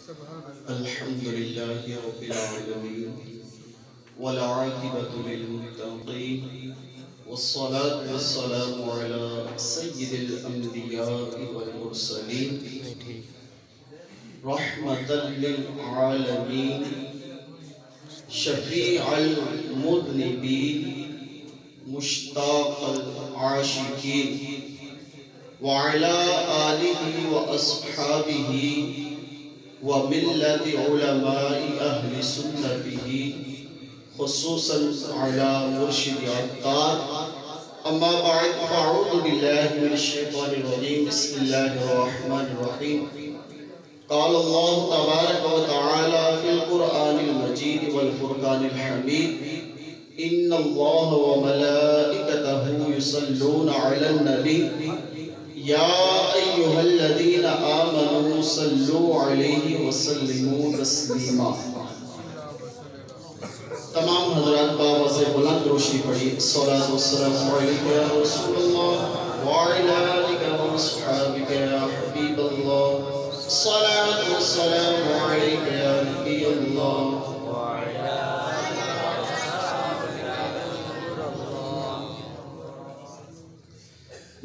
الحمد لله رب العالمين والعاقبة للمتقين والصلاة والسلام على سيد الأنبياء والمرسلين رحمة للعالمين شفيع المذنبين مشتاق العاشقين وعلى آله وأصحابه وملة علماء أهل سنته خصوصا على مرشد عطار. أما بعد فأعوذ بالله من الشيطان الرجيم. بسم الله الرحمن الرحيم. قال الله تبارك وتعالى في القرآن المجيد والفرقان الحميد إن الله وملائكته يصلون على النبي يا أيها الذين آمنوا صلوا عليه وسلموا تسلیما. تمام حضرات بآواز بلند روشنی پڑھی. الصلاة والسلام علیک یا رسول اللہ وعلی آلک واصحابک یا حبیب اللہ. الصلاة والسلام علیک یا نبی اللہ.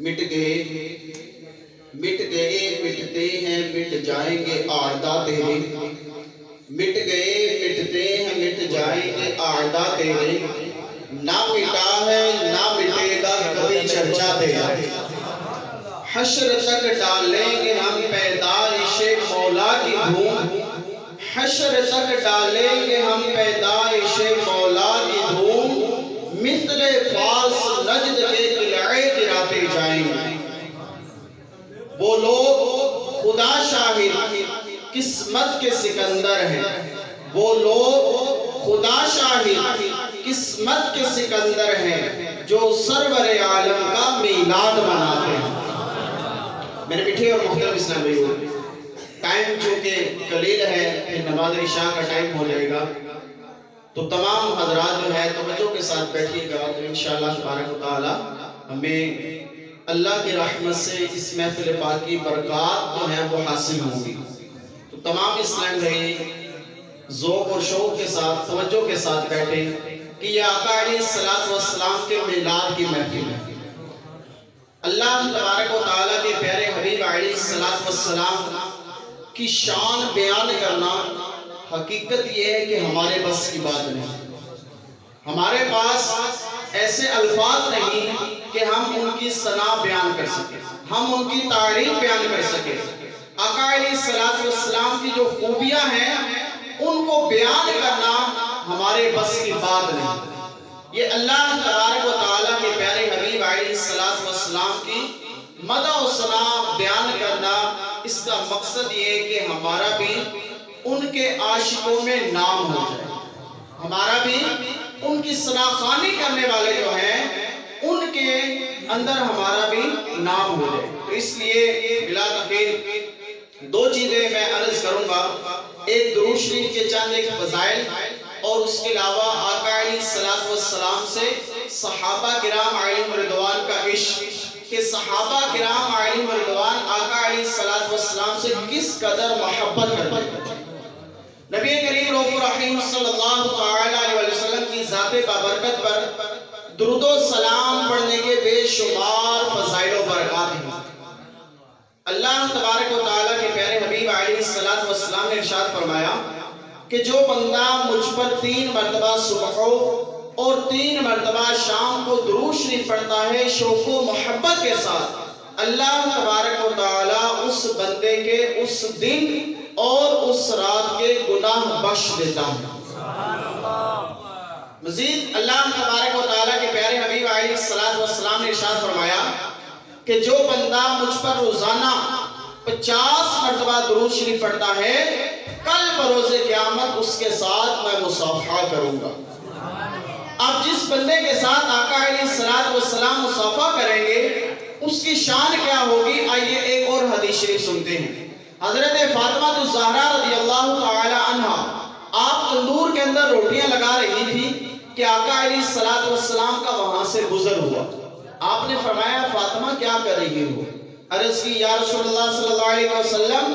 مٹ گئے مٹتے ہیں مٹ جائیں گے اعداء تیرے. مٹ گئے مٹتے ہیں مٹ جائیں گے اعداء تیرے. نہ مٹا ہے نہ مٹے گا کبھی چرچا تیرا. حشر تک ڈالیں گے ہم پیدائش مولا کی دھوم. حشر تک ڈالیں گے ہم پیدائش مولا کی دھوم. مثل فاس نجد کے قلعے گراتے جائیں گے. وہ لوگ خدا شاہد قسمت کے سکندر ہیں. وہ لوگ خدا شاہد قسمت کے سکندر ہیں جو سرور عالم کا میلاد مناتے ہیں. میرے میٹھے اور محترم اسلام بھائیو، ٹائم چونکہ قلیل ہے، پھر نماز عشاء کا ٹائم ہو جائے گا، تو تمام حضرات جو ہے توجہ کے ساتھ بیٹھیے گا تو انشاءاللہ تبارک و تعالی ہمیں اللہ کی رحمت سے اس محفل پاک کی برکات جو ہے وہ حاصل ہوگی. تو تمام اسلام بھائی ذوق اور شوق کے ساتھ توجہ کے ساتھ بیٹھے کہ یہ آقا علیہ السلام کے میلاد کی محفل ہے. اللہ تبارک و تعالیٰ کے پیارے حبیب علیہ السلام کی شان بیان کرنا حقیقت یہ ہے کہ ہمارے بس کی بات نہیں. ہمارے پاس ایسے الفاظ نہیں کہ ہم ان کی ثنا بیان کر سکیں، ہم ان کی تعریف بیان کر سکیں. آقا علیہ السلام کی جو خوبیاں ہیں ان کو بیان کرنا ہمارے بس کی بات نہیں. یہ اللہ تبارک و تعالیٰ کے پیارے حبیب علیہ السلام کی مدح و ثنا بیان کرنا، اس کا مقصد یہ ہے کہ ہمارا بھی ان کے عاشقوں میں نام ہو جائے، ہمارا بھی ان کی ثناخوانی کرنے والے جو ہیں ان کے اندر ہمارا بھی نام ہو جائے. تو اس لیے بلا تاخیر دو چیزیں میں عرض کروں گا. ایک درود شریف کے چند ایک فضائل اور اس کے علاوہ آقا علیہ السلام سے صحابہ کرام علیہم رضوان کا عشق، کہ صحابہ کرام علیہم رضوان آقا علیہ السلام سے کس قدر محبت کرتے ہیں. نبی کریم رؤوف رحیم صلی اللہ علیہ وسلم کی ذات بابرکت پر درود و سلام پڑھنے کے بے شمار فضائل و برکات ہیں. اللہ تبارک و تعالیٰ کے پیارے حبیب علیہ السلام نے ارشاد فرمایا کہ جو بندہ مجھ پر 3 مرتبہ صبح اور 3 مرتبہ شام کو درود شریف پڑھتا ہے شوق و محبت کے ساتھ، اللہ تبارک و تعالیٰ اس بندے کے اس دن اور اس رات کے گناہ بخش دیتا ہے. مزید اللہ تبارک و تعالیٰ کے پیارے حبیب علیہ السلام نے ارشاد فرمایا کہ جو بندہ مجھ پر روزانہ 50 مرتبہ درود شریف پڑھتا ہے کل بروز قیامت اس کے ساتھ میں مصافحہ کروں گا. اب جس بندے کے ساتھ آقا علیہ السلام مصافحہ کریں گے اس کی شان کیا ہوگی؟ آئیے ایک اور حدیث شریف سنتے ہیں. حضرت فاطمہ الزہرا رضی اللہ تعالی عنہ آپ تندور کے اندر روٹیاں لگا رہی تھی کہ آقا علیہ السلام کا وہاں سے گزر ہوا. آپ نے فرمایا فاطمہ کیا کر رہی ہو؟ عرض کی یا رسول اللہ صلی اللہ علیہ وسلم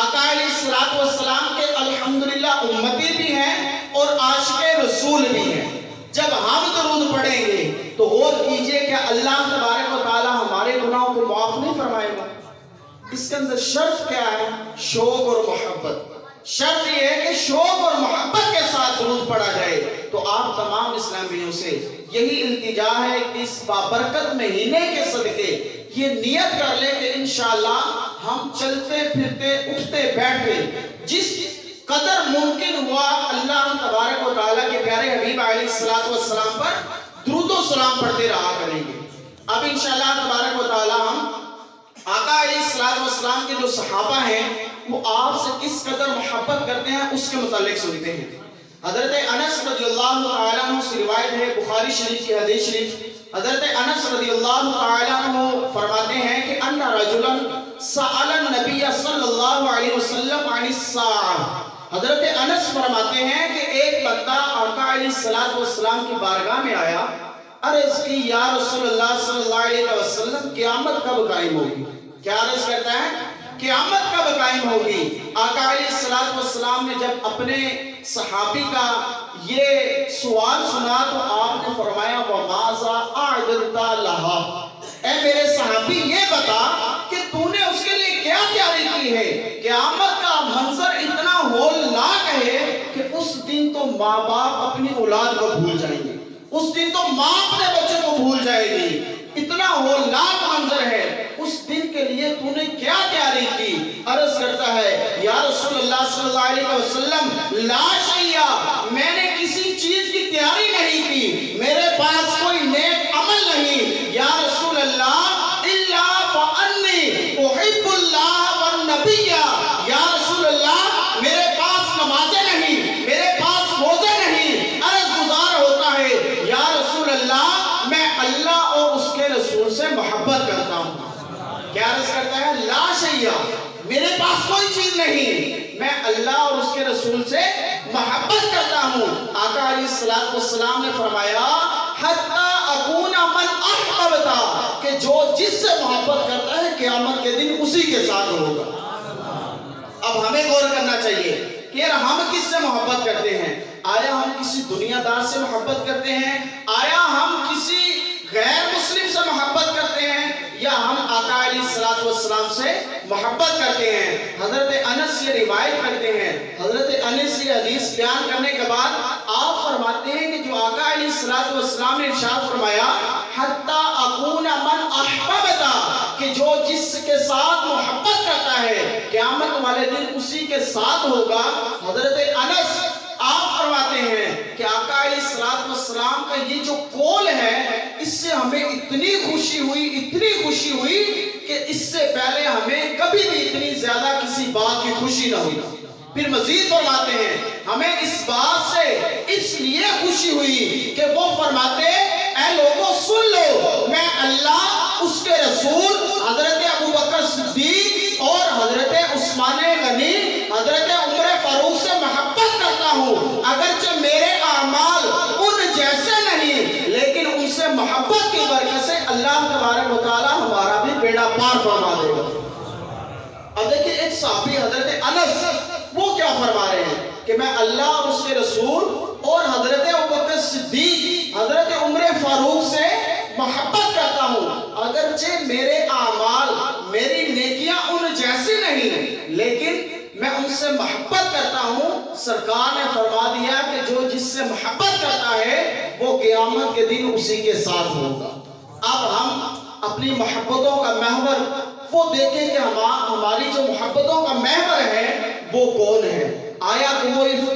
آقا علیہ السلام کے الحمدللہ امتی بھی ہیں اور عاشق رسول بھی ہیں۔ جب ہم درود پڑھیں گے تو غور کیجئے کہ اللہ تبارک و تعالی ہمارے گناہوں کو معاف نہیں فرمائے گا۔ اس کے اندر شرط کیا ہے؟ شوق اور محبت۔ شرط یہ ہے کہ شوق اور محبت کے ساتھ درود پڑھا جائے۔ تو آپ تمام اسلامیوں سے یہی التجا ہے کہ اس بابرکت مہینے کے صدقے یہ نیت کر لیں کہ انشاءاللہ ہم چلتے پھرتے اٹھتے بیٹھتے جس قدر ممکن ہوا اللہ تبارک و تعالیٰ کے پیارے حبیب علیہ السلام پر درود و سلام پڑھتے رہا کریں گے۔ اب انشاءاللہ تبارک و تعالیٰ ہم آقا علیہ السلام کے جو صحابہ ہیں وہ آپ سے کس قدر محبت کرتے ہیں اس کے متعلق سنتے ہیں۔ حضرت انس رضی اللہ تعالیٰ عنہ سے روایت ہے بخاری شریف کی حدیث شریف، حضرت انس رضی اللہ تعالیٰ عنہ فرماتے ہیں کہ ان رجلا سأل النبی صلی اللہ علیہ وسلم عن الساعہ۔ حضرت انس فرماتے ہیں کہ ایک بندہ آقا علیہ السلام کی بارگاہ میں آیا، عرض کی یا رسول اللہ صلی اللہ علیہ وسلم قیامت کب قائم ہوگی؟ کیا عرض کرتا ہے؟ قیامت کب قائم ہوگی؟ آقا علیہ السلام نے جب اپنے صحابی کا یہ سوال سنا تو آپ نے فرمایا وَمَاذَا أَعْدَدْتَ لَهَا، اے میرے صحابی یہ بتا کہ تو نے اس کے لیے کیا تیاری کی ہے؟ قیامت کا منظر اتنا ہولناک ہے کہ اس دن تو ماں باپ اپنی اولاد کو بھول جائیں گے، اس دن تو ماں اپنے بچے کو بھول جائے گی، اتنا ہولناک منظر ہے۔ اس دن کے لیے تو نے کیا تیاری کی؟ عرض کرتا ہے یا رسول اللہ صلی اللہ علیہ وسلم لا شیء، میں نے کسی چیز کی تیاری نہیں کی، میرے پاس کوئی نیک عمل نہیں، یا رسول اللہ الا فانی احب اللہ والنبی، یا رسول اللہ میرے پاس نمازیں نہیں، میرے پاس روزے نہیں، عرض گزار ہوتا ہے یا رسول اللہ میں اللہ اور اس کے رسول سے محبت کرتا ہوں۔ کیا عرض کرتا ہے؟ لا شیء، میرے پاس کوئی چیز نہیں، میں اللہ اور اس کے رسول سے محبت کرتا ہوں۔ آقا علیہ السلام نے فرمایا حتی اکون من احببتا، کہ جو جس سے محبت کرتا ہے قیامت کے دن اسی کے ساتھ ہوگا۔ اب ہمیں غور کرنا چاہیے کہ یار ہم کس سے محبت کرتے ہیں؟ آیا ہم کسی دنیا دار سے محبت کرتے ہیں؟ آیا ہم کسی غیر مسلم سے محبت کرتے ہیں؟ یا ہم آقا علیہ السلام سے محبت کرتے ہیں؟ حضرت انس یہ روایت کرتے ہیں، حضرت انس یہ حدیث بیان کرنے کے بعد آپ فرماتے ہیں کہ جو آقا علیہ السلام نے ارشاد فرمایا حتی اکون من احببتا، کہ جو جس کے ساتھ محبت کرتا ہے قیامت والے دن اسی کے ساتھ ہوگا۔ حضرت انس آپ فرماتے ہیں کہ آقا علیہ السلام کا یہ جو قول ہے اس سے ہمیں اتنی خوشی ہوئی کہ اس سے پہلے ہمیں کبھی بھی اتنی زیادہ کسی بات کی خوشی نہ ہوئی۔ پھر مزید فرماتے ہیں ہمیں اس بات سے اس لیے خوشی ہوئی کہ وہ فرماتے اے لوگوں سن لو، میں اللہ، اس کے رسول، حضرت ابوبکر صدیق اور حضرت عثمان غنی، حضرت عمر فاروق سے محبت کرتا ہوں، اگرچہ میرے اعمال ان جیسے نہیں لیکن ان سے محبت کی برکت سے اللہ تبارک و تعالی ہمارا بھی بیڑا پار فرما دے گا۔ اب دیکھیں ایک صحابی حضرت انس وہ کیا فرما رہے ہیں کہ میں اللہ اور اس کے رسول اور حضرت ابوبکر صدیق، حضرت عمر فاروق سے محبت کرتا ہوں، اگرچہ میرے اعمال، میری نیکیاں ان جیسی نہیں لیکن میں ان سے محبت کرتا ہوں۔ سرکار نے فرما دیا کہ جو جس سے محبت کرتا ہے وہ قیامت کے دن اسی کے ساتھ ہوگا۔ اب ہم اپنی محبتوں کا محور وہ دیکھیں کہ ہماری جو محبتوں کا محور ہے وہ کون ہے؟ آیا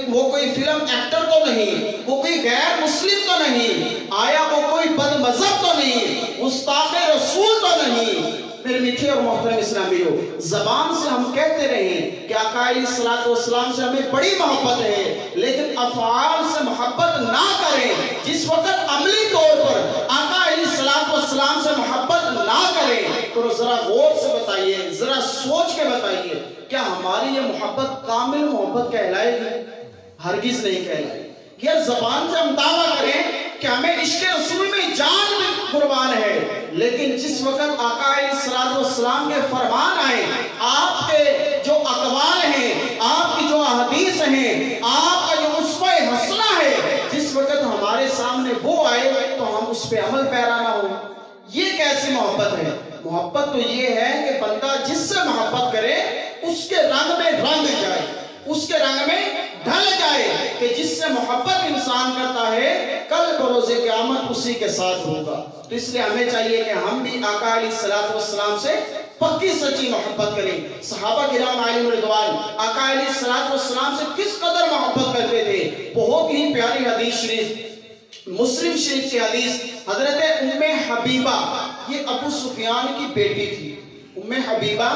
وہ کوئی فلم ایکٹر تو نہیں، وہ کوئی غیر مسلم تو نہیں، آیا وہ کوئی بد مذہب تو نہیں، گستاخ رسول تو نہیں۔ میرے میٹھے اور محترم اسلامیوں، زبان سے ہم کہتے رہیں کہ آقا علیہ السلام سے ہمیں بڑی محبت ہے لیکن افعال سے محبت نہ کریں۔ جس وقت عملی طور پر آقا علیہ السلام سے محبت نہ کریں تو ذرا غور سے بتائیے، ذرا سوچ کے بتائیے کیا ہماری یہ محبت کامل محبت کہلائے گی؟ ہرگز نہیں کہلائے گی۔ یا زبان سے ہم دعویٰ کریں کہ ہمیں عشق رسول میں جان بھی قربان ہے لیکن جس وقت آقا علیہ السلام کے فرمان آئے، آپ کے جو اقوال ہیں، آپ کا جو اسوہ حسنہ ہے، جس وقت ہمارے سامنے وہ آئے تو ہم اس پہ عمل پیرا نہ ہو۔ یہ کیسی محبت ہے؟ محبت تو یہ ہے کہ بندہ جس سے محبت کرے اس کے رنگ میں رنگ جائے، اس کے رنگ میں ڈھل جائے، کہ جس سے محبت انسان کرتا ہے کل بروز قیامت اسی کے ساتھ ہوگا۔ تو اس لیے ہمیں چاہیے کہ ہم بھی آقا علیہ السلام سے پکی سچی محبت کریں۔ صحابہ کرام علیہم رضوان آقا علیہ السلام سے کس قدر محبت کرتے تھے؟ بہت ہی پیاری حدیث شریف، مسلم شریف کی حدیث، حضرت ام حبیبہ، یہ ابو سفیان کی بیٹی تھی۔ ام حبیبہ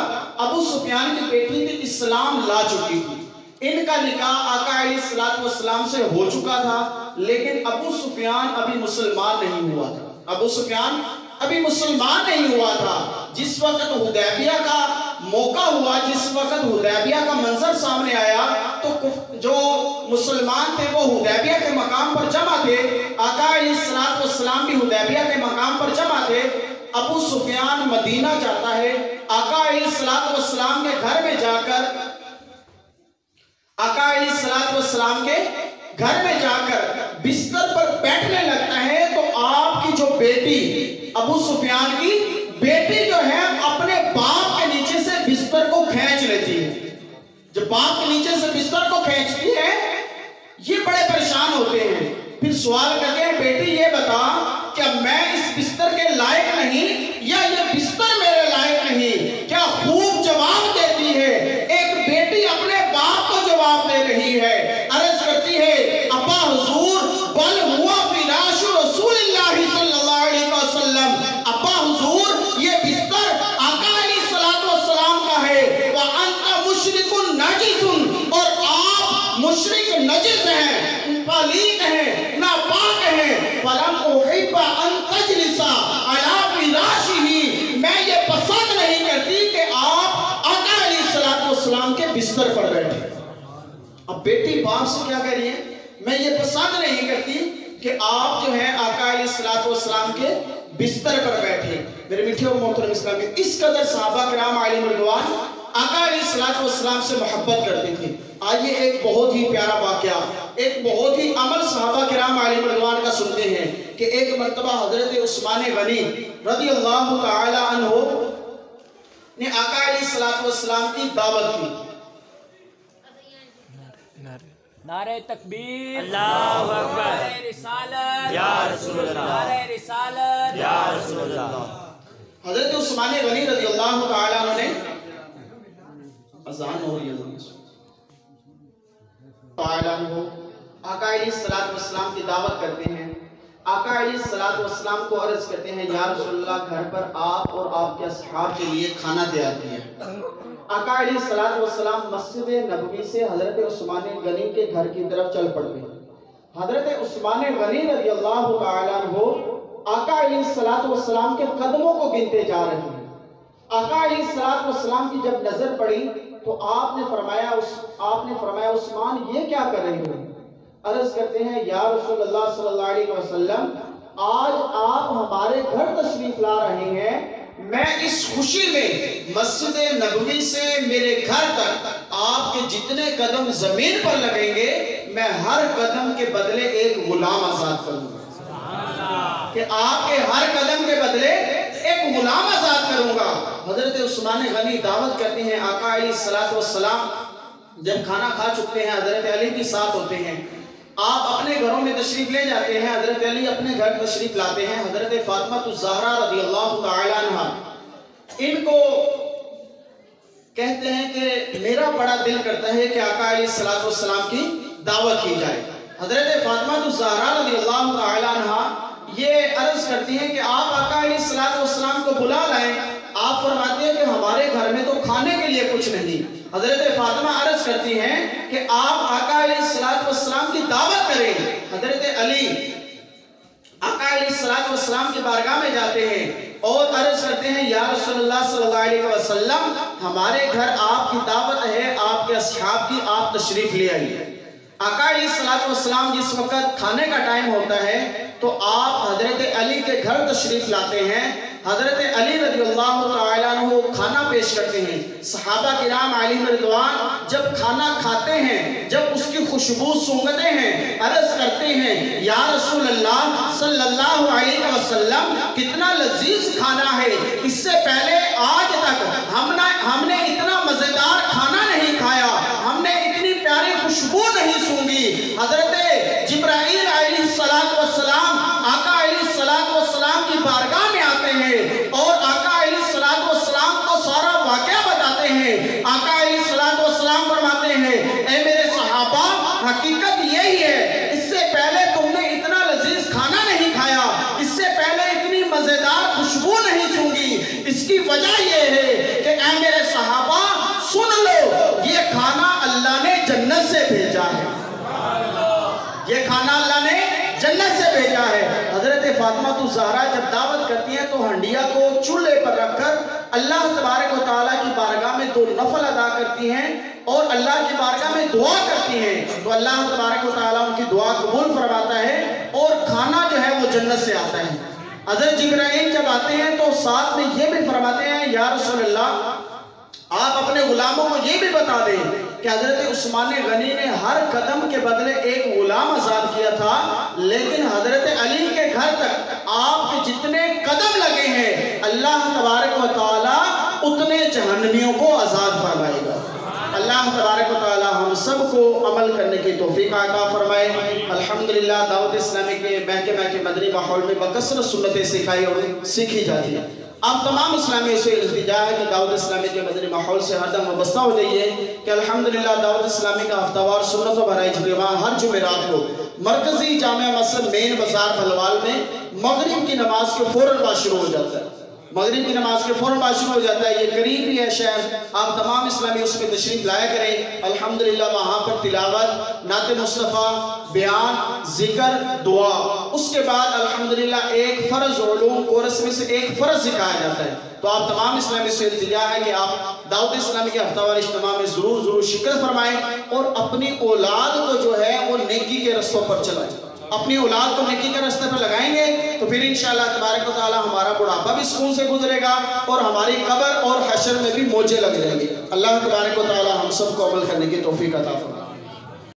ابو سفیان کی بیٹی تھی، اسلام لا چکی تھی۔ ان کا نکاح آقا علیہ السلام سے ہو چکا تھا، لیکن ابو سفیان ابھی مسلمان نہیں ہوا تھا۔ ابو سفیان ابھی مسلمان نہیں ہوا تھا۔ جس وقت حدیبیہ کا موقع ہوا، جس وقت حدیبیہ کا منظر سامنے آیا، تو جو مسلمان تھے وہ حدیبیہ کے مقام پر جمع تھے، آقا علیہ السلام بھی حدیبیہ کے مقام پر جمع تھے۔ ابو سفیان مدینہ جاتا ہے، آقا علیہ السلام کے گھر میں جا کر آقا علیہ السلام کے گھر میں جا کر بستر پر بیٹھنے لگتا ہے، تو آپ کی جو بیٹی، ابو سفیان کی بیٹی جو ہے، اپنے باپ کے نیچے سے بستر کو کھینچ لیتی ہے۔ جب باپ کے نیچے سے بستر کو کھینچتی ہے، یہ بڑے پریشان ہوتے ہیں، پھر سوال کرتے ہیں بیٹی یہ بتا کیا میں اس بستر کے لائق نہیں یا یہ بستر میرے لائق نہیں؟ کیا خوب جواب دیتی ہے، ایک بیٹی اپنے باپ کو جواب دے رہی ہے، عرض کرتی ہے ابا حضور بل ہوا فراش رسول اللہ صلی اللہ علیہ وسلم، ابا حضور یہ بستر آقا علیہ السلام کا ہے، وَأَنْتَ مُشْرِكٌ نَجِسٌ، اور آپ مشرک نجس ہیں، پلید ہیں، ناپاک ہیں، فَلَمْ أُحِبَّ أَن تَجْلِسَ عَلَى فِرَاشِهِ، میں یہ پسند نہیں کرتی کہ آپ آقا علیہ السلام کے بستر پر بیٹھیں۔ اب بیٹی باپ سے کیا کہہ رہی ہے؟ میں یہ پسند نہیں کرتی کہ آپ جو ہے آقا علیہ السلام کے بستر پر بیٹھیں۔ میرے میٹھے اور محترم اسلامی، اس قدر صحابہ کرام علیہم رضوان آقا علیہ السلام سے محبت کرتے تھے۔ آئیے ایک بہت ہی پیارا واقعہ، ایک بہت ہی عمل صحابہ کرام علیہم رضوان کا سنتے ہیں کہ ایک مرتبہ حضرت عثمان غنی رضی اللہ تعالی عنہ نے آقا علیہ السلام کی دعوت کی۔ نعرہ تکبیر، اللہ اکبر، نعرہ رسالت، یا رسول اللہ، نعرہ رسالت، یا رسول اللہ۔ حضرت عثمان غنی رضی اللہ تعالیٰ عنہ نے اذان ہو رہی ہے تعالیٰ عنہ آقا علیہ السلام کی دعوت کرتے ہیں۔ آقا علیہ السلام کو عرض کرتے ہیں یا رسول اللہ گھر پر آپ اور آپ کے اصحاب کے لیے کھانا تیار کیا۔ آقا علیہ السلام مسجد نبوی سے حضرت عثمان غنی کے گھر کی طرف چل پڑتے ہیں۔ حضرت عثمان غنی رضی اللہ تعالیٰ عنہ آقا علیہ السلام کے قدموں کو گنتے جا رہے ہیں۔ آقا علیہ السلام کی جب نظر پڑی تو آپ نے فرمایا عثمان یہ کیا کر رہے ہو؟ عرض کرتے ہیں یا رسول اللہ صلی اللہ علیہ وسلم آج آپ ہمارے گھر تشریف لا رہے ہیں، میں اس خوشی میں مسجد نبوی سے میرے گھر تک آپ کے جتنے قدم زمین پر لگیں گے میں ہر قدم کے بدلے ایک غلام آزاد کروں گا، کہ آپ کے ہر قدم کے بدلے ایک غلام آزاد کروں گا۔ حضرت عثمان غنی دعوت کرتے ہیں، آقا علیہ السلام جب کھانا کھا چکتے ہیں حضرت علی بھی ساتھ ہوتے ہیں، آپ اپنے گھروں میں تشریف لے جاتے ہیں، حضرت علی اپنے گھر تشریف لاتے ہیں۔ حضرت فاطمہ الزہرا رضی اللہ تعالیٰ عنہ ان کو کہتے ہیں کہ میرا بڑا دل کرتا ہے کہ آقا علیہ السلام کی دعوت کی جائے۔ حضرت فاطمہ الزہرا رضی اللہ تعالیٰ عنہ یہ عرض کرتی ہیں کہ آپ آقا علیہ السلام کو بلا لائیں۔ آپ فرماتے ہیں کہ ہمارے گھر میں تو کھانے کے لیے کچھ نہیں۔ حضرت فاطمہ عرض کرتی ہیں کہ آپ آقا علیہ السلام کی دعوت کریں۔ حضرت علی آقا علیہ السلام کی بارگاہ میں جاتے ہیں اور عرض کرتے ہیں یا رسول اللہ صلی اللہ علیہ وسلم ہمارے گھر آپ کی دعوت ہے، آپ کے اصحاب کی، آپ تشریف لے آئیے۔ آقا علیہ السلام جس وقت کھانے کا ٹائم ہوتا ہے تو آپ حضرت علی کے گھر تشریف لاتے ہیں. حضرت علی رضی اللہ تعالیٰ عنہ کھانا پیش کرتے ہیں. صحابہ کرام علیہ رضوان جب کھانا کھاتے ہیں، جب اس کی خوشبو سونگھتے ہیں، عرض کرتے ہیں یا رسول اللہ صلی اللہ علیہ وسلم کتنا لذیذ کھانا ہے، اس سے پہلے آج تک ہم نے اتنا مزیدار کھانا نہیں کھایا، ہم نے اتنی پیاری خوشبو نہیں سونگھی. حضرت جبرائیل علیہ السلام آقا علیہ السلام کی بارگاہ میں آتے ہیں اور آقا علیہ السلام کو سارا واقعہ بتاتے ہیں. آقا علیہ السلام فرماتے ہیں اے میرے صحابہ، حقیقت یہی ہے، اس سے پہلے تم نے اتنا لذیذ کھانا نہیں کھایا، اس سے پہلے اتنی مزیدار خوشبو نہیں سونگھی. اس کی وجہ یہ ہے کہ اے میرے صحابہ سن لو، یہ کھانا اللہ نے جنت سے بھیجا ہے، یہ کھانا اللہ نے جنت سے بھیجا ہے. حضرت فاطمہ الزہرا جب دعوت کرتی ہیں تو ہنڈیا کو چولہے پر رکھ کر اللہ تبارک و تعالیٰ کی بارگاہ میں 2 نفل ادا کرتی ہیں اور اللہ کی بارگاہ میں دعا کرتی ہیں تو اللہ تبارک و تعالیٰ ان کی دعا قبول فرماتا ہے اور کھانا جو ہے وہ جنت سے آتا ہے. حضرت جبرائیل جب آتے ہیں تو ساتھ میں یہ بھی فرماتے ہیں یا رسول اللہ آپ اپنے غلاموں کو یہ بھی بتا دیں کہ حضرت عثمان غنی نے ہر قدم کے بدلے ایک غلام آزاد کیا تھا، لیکن حضرت علی کے گھر تک آپ کے جتنے قدم لگے ہیں اللہ تبارک و تعالیٰ اتنے جہنمیوں کو آزاد فرمائے گا. اللہ تبارک و تعالیٰ ہم سب کو عمل کرنے کی توفیق عطا فرمائے. الحمدللہ دعوت اسلامی کے محکمہ کے مدنی ماحول میں بکثرت سنتیں سکھائی اور سیکھی جاتی ہیں. آپ تمام اسلامیوں سے التجا ہے کہ دعوت اسلامی کے مدنی ماحول سے ہر دم وابستہ ہو جائیے کہ الحمدللہ دعوت اسلامی کا ہفتہ وار سنت و بھرائی اجتماع ہر جمعرات کو مرکزی جامع مسجد مین بازار بھلوال میں مغرب کی نماز کے فوراً بعد شروع ہو جاتا ہے. مغرب کی نماز کے فوراً بعد شروع ہو جاتا ہے. یہ قریب ہی ہے شہر، آپ تمام اسلامی اس میں تشریف لایا کریں. الحمدللہ وہاں پر تلاوت، نعت مصطفیٰ، بیان، ذکر، دعا، اس کے بعد الحمدللہ ایک فرض علوم کورس میں سے ایک فرض سکھایا جاتا ہے. تو آپ تمام اسلامی سے التجا ہے کہ آپ دعوت اسلامی کے ہفتہ وار اجتماع میں ضرور شرکت فرمائیں اور اپنی اولاد کو جو ہے وہ نیکی کے رستوں پر چلائیں. اپنی اولاد کو نیکی کے راستے پر لگائیں گے تو پھر انشاءاللہ تبارک و تعالی ہمارا بڑھاپا بھی سکون سے گزرے گا اور ہماری قبر اور حشر میں بھی موجے لگ جائیں گے. اللہ تبارک و تعالی ہم سب کو عمل کرنے کی توفیق عطا فرمائے.